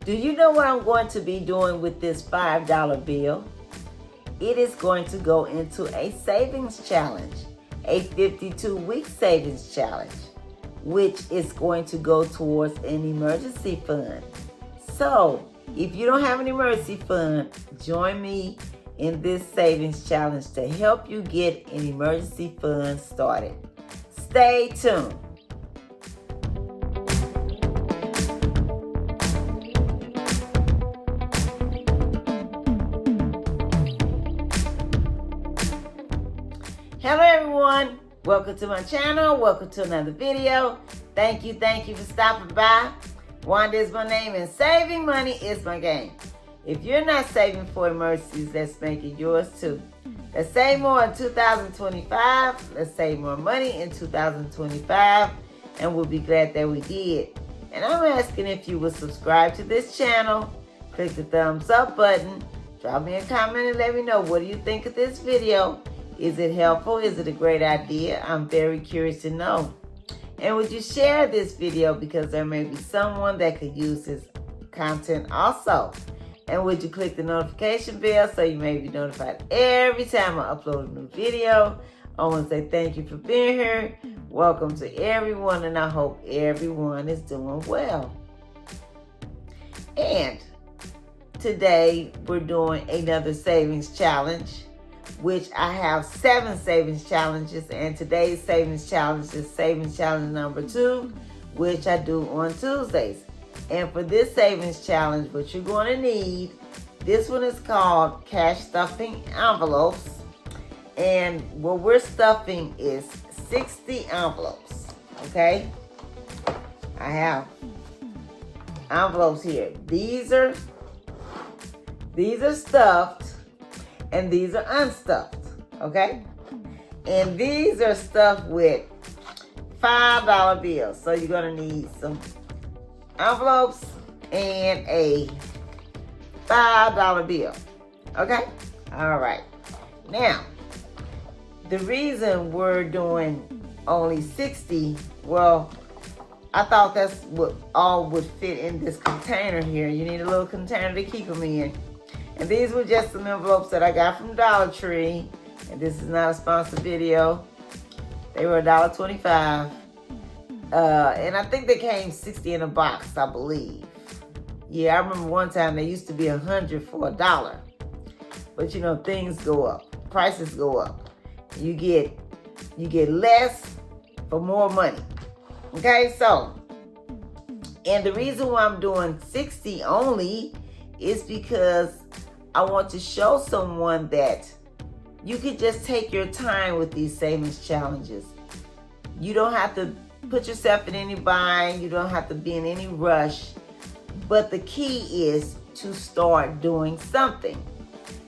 Do you know what I'm going to be doing with this $5 bill? It is going to go into a savings challenge, a 52-week savings challenge, which is going to go towards an emergency fund. So, if you don't have an emergency fund, join me in this savings challenge to help you get an emergency fund started. Stay tuned. Hello everyone, welcome to my channel, welcome to another video. Thank you for stopping by. Wanda is my name and saving money is my game. If you're not saving for emergencies, let's make it yours too. Let's save more in 2025, let's save more money in 2025, and we'll be glad that we did. And I'm asking if you would subscribe to this channel, click the thumbs up button, drop me a comment and let me know what do you think of this video. Is it helpful? Is it a great idea? I'm very curious to know. And would you share this video because there may be someone that could use this content also? And would you click the notification bell so you may be notified every time I upload a new video? I want to say thank you for being here. Welcome to everyone, and I hope everyone is doing well. And today we're doing another savings challenge, which I have 7 savings challenges, and today's savings challenge is savings challenge number 2, which I do on Tuesdays. And for this savings challenge, what you're going to need, this one is called cash stuffing envelopes, and what we're stuffing is 60 envelopes, okay? I have envelopes here. These are stuffed, and these are unstuffed, okay? And these are stuffed with $5 bills. So you're gonna need some envelopes and a $5 bill, okay? All right. Now, the reason we're doing only 60, well, I thought that's what all would fit in this container here. You need a little container to keep them in. And these were just some envelopes that I got from Dollar Tree. And this is not a sponsored video. They were $1.25. And I think they came 60 in a box, I believe. Yeah, I remember one time they used to be 100 for $1. But you know, things go up. Prices go up. You get less for more money. Okay, so, and the reason why I'm doing 60 only is because I want to show someone that you can just take your time with these savings challenges. You don't have to put yourself in any bind. You don't have to be in any rush. But the key is to start doing something.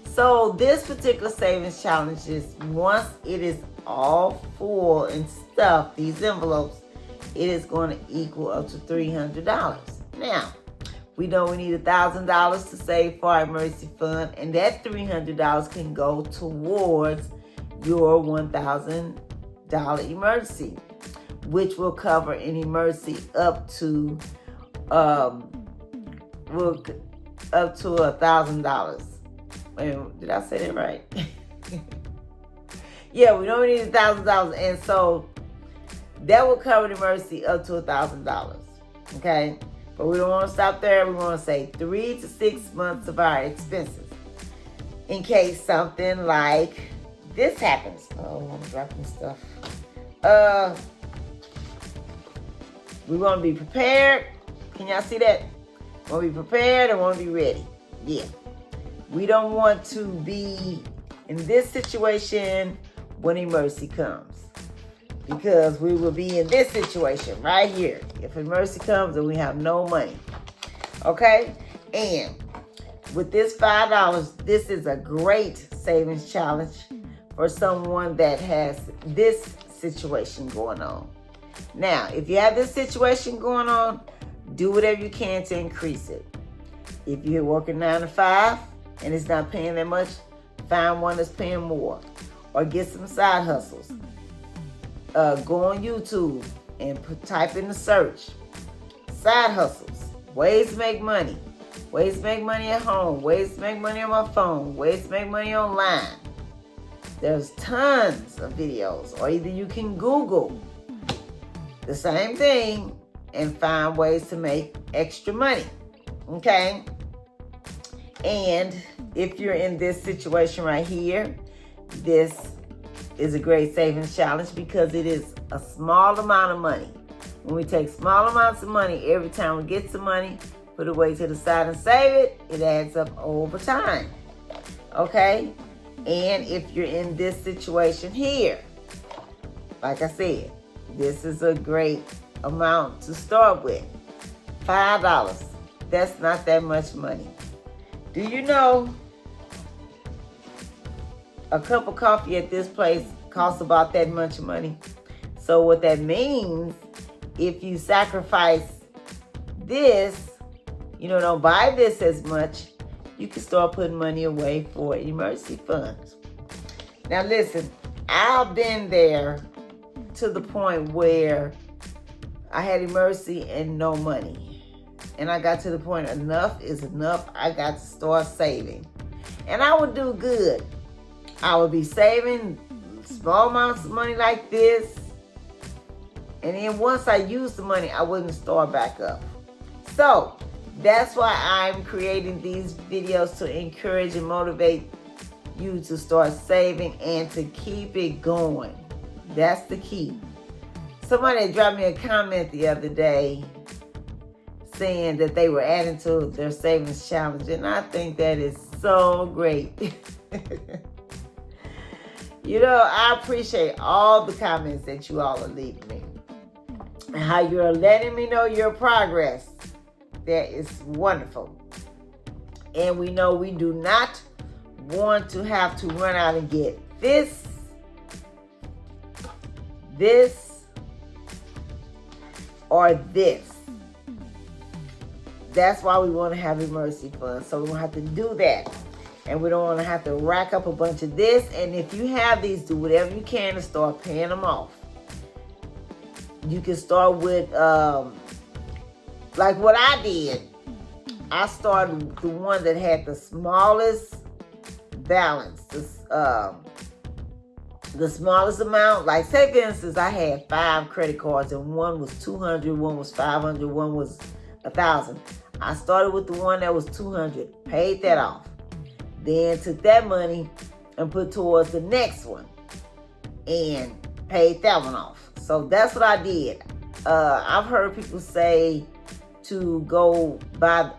So this particular savings challenge is, once it is all full and stuffed, these envelopes, it is going to equal up to $300. Now, we know we need $1,000 to save for our emergency fund, and that $300 can go towards your $1,000 emergency, which will cover an emergency up to $1,000. Wait, did I say that right? Yeah, we know we need $1,000, and so that will cover the emergency up to $1,000. Okay. But we don't want to stop there. We want to say 3 to 6 months of our expenses in case something like this happens. Oh, I'm dropping stuff. We want to be prepared. Can y'all see that? We want to be prepared and want to be ready. Yeah. We don't want to be in this situation when emergency comes, because we will be in this situation right here if emergency comes and we have no money. Okay? And with this $5, this is a great savings challenge for someone that has this situation going on. Now, if you have this situation going on, do whatever you can to increase it. If you're working 9 to 5 and it's not paying that much, find one that's paying more, or get some side hustles. Go on YouTube and type in the search, side hustles, ways to make money. ways to make money at home, ways to make money on my phone, ways to make money online. There's tons of videos, or either you can Google the same thing and find ways to make extra money, okay? And if you're in this situation right here, this is a great savings challenge because it is a small amount of money. When we take small amounts of money, every time we get some money, put it away to the side and save it, it adds up over time, okay? And if you're in this situation here, like I said, this is a great amount to start with. $5. That's not that much money. Do you know a cup of coffee at this place costs about that much money? So what that means, if you sacrifice this, don't buy this as much, you can start putting money away for emergency funds. Now listen, I've been there to the point where I had emergency and no money. And I got to the point, enough is enough. I got to start saving. And I would do good. I would be saving small amounts of money like this. And then once I used the money, I wouldn't start back up. So that's why I'm creating these videos, to encourage and motivate you to start saving and to keep it going. That's the key. Somebody dropped me a comment the other day saying that they were adding to their savings challenge, and I think that is so great. I appreciate all the comments that you all are leaving me and how you're letting me know your progress. That is wonderful. And we know we do not want to have to run out and get this, or this. That's why we want to have emergency funds, so we don't have to do that. And we don't want to have to rack up a bunch of this. And if you have these, do whatever you can to start paying them off. You can start with, like what I did. I started with the one that had the smallest balance, the smallest amount. Like, say for instance, I had 5 credit cards, and one was $200, one was $500, one was $1,000. I started with the one that was $200, paid that off. Then took that money and put towards the next one and paid that one off. So that's what I did. I've heard people say to go buy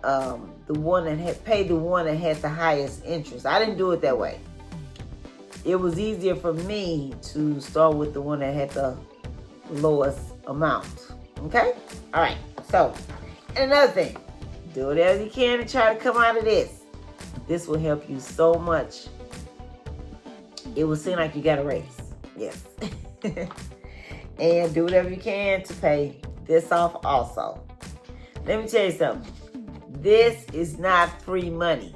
the one that had the highest interest. I didn't do it that way. It was easier for me to start with the one that had the lowest amount. Okay? All right. So, and another thing, do whatever you can to try to come out of this. This will help you so much. It will seem like you got a raise. Yes. And do whatever you can to pay this off also. Let me tell you something. This is not free money.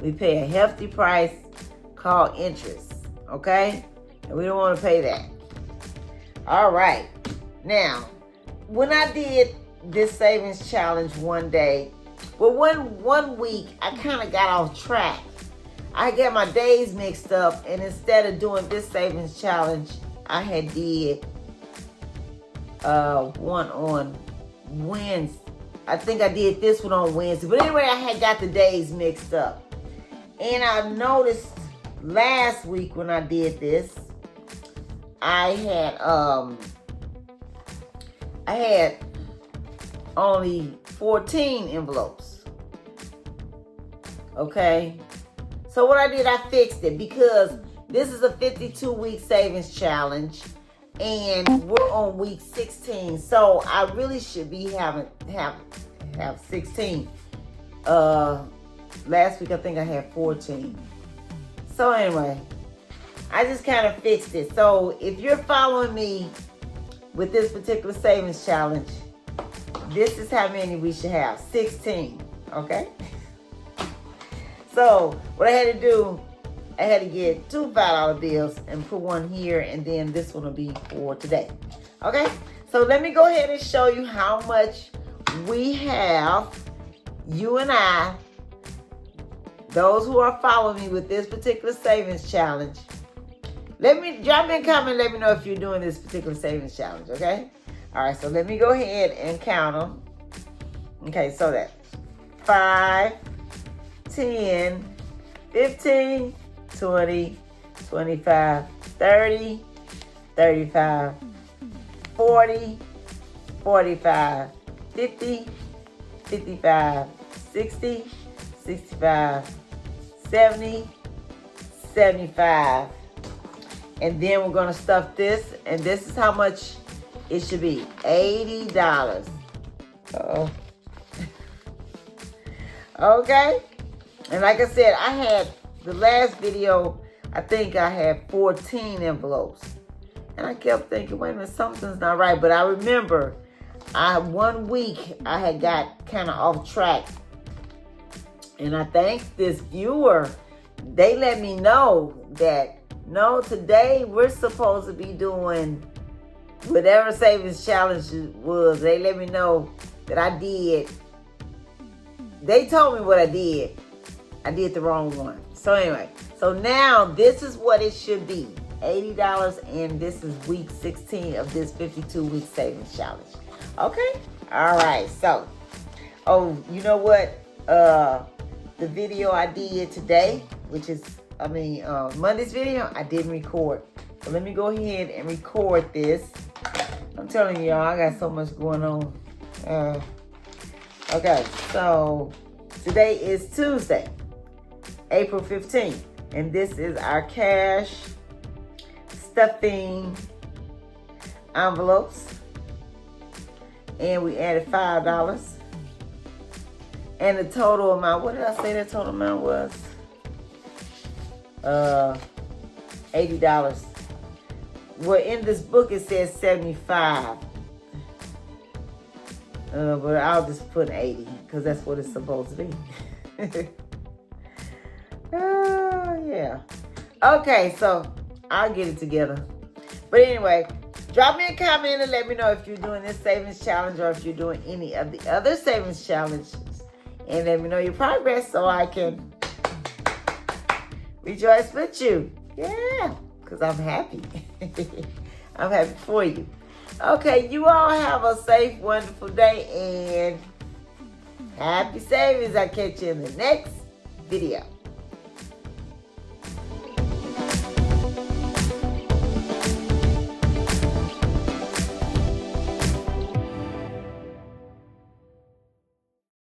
We pay a hefty price called interest. Okay? And we don't want to pay that. All right. Now, when I did this savings challenge one day, well, one week, I kind of got off track. I got my days mixed up, and instead of doing this savings challenge, I had did one on Wednesday. I think I did this one on Wednesday. But anyway, I had got the days mixed up. And I noticed last week when I did this, I had only 14 envelopes. Okay? So what I did, I fixed it because this is a 52-week savings challenge and we're on week 16. So I really should be have 16. Last week I think I had 14. So anyway, I just kind of fixed it. So if you're following me with this particular savings challenge, this is how many we should have. 16. Okay? So what I had to do, I had to get 2 $5 bills and put one here, and then this one will be for today. Okay? So let me go ahead and show you how much we have you and I, those who are following me with this particular savings challenge, let me drop in a comment. Let me know if you're doing this particular savings challenge. Okay. All right. So let me go ahead and count them. Okay. So that 5, 10, 15, 20, 25, 30, 35, 40, 45, 50, 55, 60, 65, 70, 75. And then we're going to stuff this. And this is how much it should be. $80. Uh-oh. Okay. And like I said, I had the last video, I think I had 14 envelopes. And I kept thinking, wait a minute, something's not right. But I remember 1 week I had got kind of off track. And I thank this viewer. They let me know that, no, today we're supposed to be doing whatever savings challenge was. They let me know that I did. They told me what I did. I did the wrong one. So anyway, so now this is what it should be. $80, and this is week 16 of this 52-week savings challenge. Okay? All right. So, oh, you know what? The video I did today, which is, Monday's video, I didn't record. So let me go ahead and record this. I'm telling y'all, I got so much going on. Okay, so today is Tuesday, April 15th, and this is our cash stuffing envelopes. And we added $5. And the total amount, what did I say the total amount was? $80. Well, in this book it says 75. But I'll just put 80 because that's what it's supposed to be. Yeah. Okay, so I'll get it together. But anyway, drop me a comment and let me know if you're doing this savings challenge or if you're doing any of the other savings challenges. And let me know your progress so I can rejoice with you. Yeah, because I'm happy. I'm happy for you. Okay, you all have a safe, wonderful day and happy savings. I'll catch you in the next video.